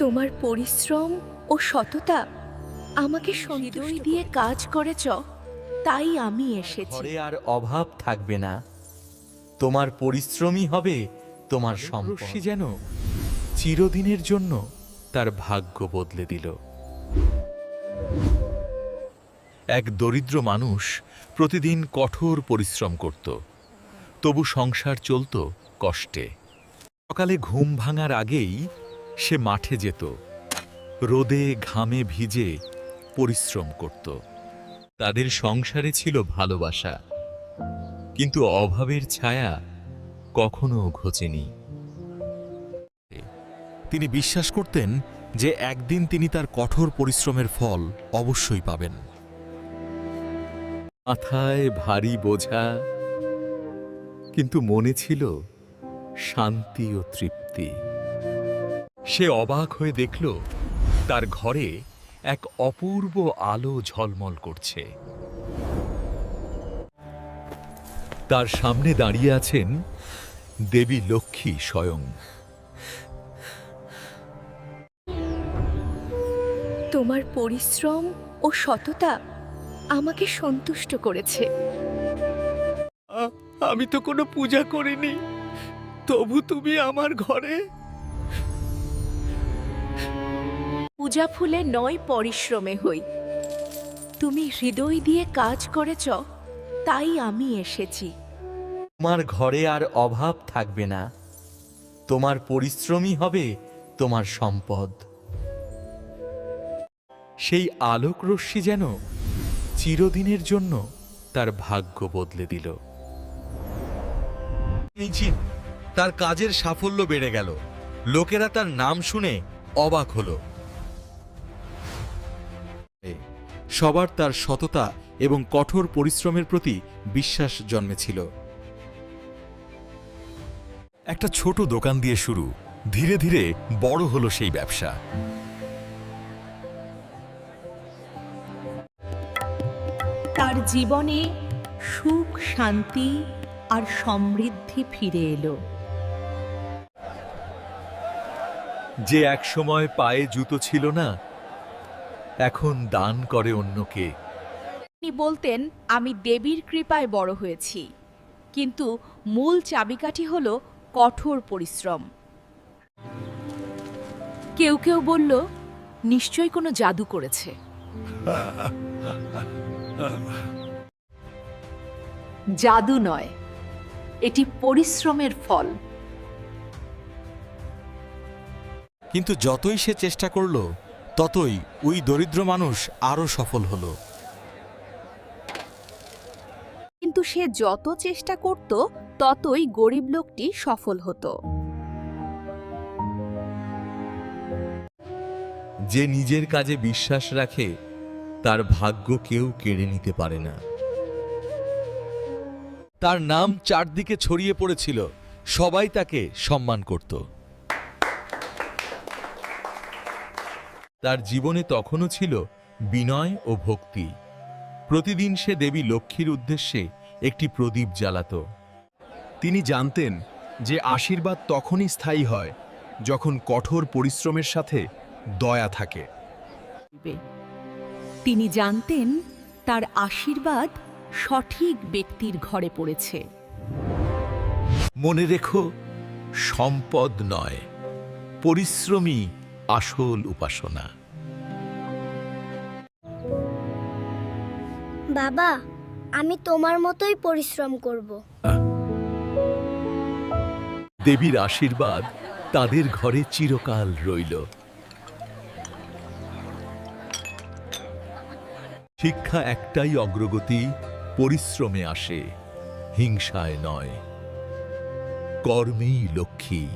তোমার পরিশ্রম ও সততা আমাকে হৃদয় দিয়ে কাজ করেছ, তাই আমি এসেছি। ঘরে আর অভাব থাকবে না। তোমার পরিশ্রমই হবে তোমার সম্পদ। যেন চিরদিনের জন্য তার ভাগ্য বদলে দিল। এক দরিদ্র মানুষ প্রতিদিন কঠোর পরিশ্রম করত, তবু সংসার চলত কষ্টে। সকালে ঘুম ভাঙার আগেই সে মাঠে যেত, রোদে ঘামে ভিজে পরিশ্রম করত। তাদের সংসারে ছিল ভালোবাসা, কিন্তু অভাবের ছায়া কখনো ঘোচেনি। তিনি বিশ্বাস করতেন যে একদিন তিনি তার কঠোর পরিশ্রমের ফল অবশ্যই পাবেন। মাথায় ভারী বোঝা, কিন্তু মনে ছিল শান্তি ও তৃপ্তি। সে অবাক হয়ে দেখল তার ঘরে এক অপূর্ব আলো ঝলমল করছে। তার সামনে দাঁড়িয়ে আছেন দেবী লক্ষ্মী স্বয়ং। তোমার পরিশ্রম ও সততা আমাকে সন্তুষ্ট করেছে। আমি তো কোনো পূজা করিনি, তবু তুমি আমার ঘরে। পূজা ফুলে নয়, পরিশ্রমে হই। তুমি হৃদয় দিয়ে কাজ করেছ, তাই আমি এসেছি। তোমার ঘরে আর অভাব থাকবে না। তোমার পরিশ্রমই হবে তোমার সম্পদ। সেই আলোক রশ্মি যেন চিরদিনের জন্য তার ভাগ্য বদলে দিল। তার কাজের সাফল্য বেড়ে গেল, লোকেরা তার নাম শুনে অবাক হল। সবার তার সততা এবং কঠোর পরিশ্রমের প্রতি বিশ্বাস জন্মেছিল। একটা ছোট দোকান দিয়ে শুরু, ধীরে ধীরে বড় হলো সেই ব্যবসা। তার জীবনে সুখ, শান্তি আর সমৃদ্ধি ফিরে এলো। যে একসময় পায়ে জুতো ছিল না, এখন দান করে অন্যকে। তিনি বলতেন, আমি দেবীর কৃপায় বড় হয়েছি, কিন্তু মূল চাবিকাঠি হলো কঠোর পরিশ্রম। কেউ কেউ বলল, নিশ্চয়ই কোনো জাদু করেছে। জাদু নয়, এটি পরিশ্রমের ফল। কিন্তু যতই সে চেষ্টা করল, ততই ওই দরিদ্র মানুষ আরো সফল হলো। কিন্তু সে যত চেষ্টা করত, ততই গরিব লোকটি সফল হতো। যে নিজের কাজে বিশ্বাস রাখে, তার ভাগ্য কেউ কেড়ে নিতে পারে না। তার নাম চারদিকে ছড়িয়ে পড়েছিল, সবাই তাকে সম্মান করত। তার জীবনে তখনও ছিল বিনয় ও ভক্তি। প্রতিদিন সে দেবী লক্ষ্মীর উদ্দেশ্যে একটি প্রদীপ জ্বালাত। তিনি জানতেন যে আশীর্বাদ তখনই স্থায়ী হয় যখন কঠোর পরিশ্রমের সাথে দয়া থাকে। তিনি জানতেন তার আশীর্বাদ সঠিক ব্যক্তির ঘরে পড়েছে। মনে রেখো, সম্পদ নয়, পরিশ্রমী আসল উপাসনা। বাবা, আমি তোমার মতোই পরিশ্রম করব। দেবীর আশীর্বাদ তাদের ঘরে চিরকাল রইল। শিক্ষা একটাই অগ্রগতি পরিশ্রমে আসে, হিংসায় নয়। কর্মেই লক্ষ্মী।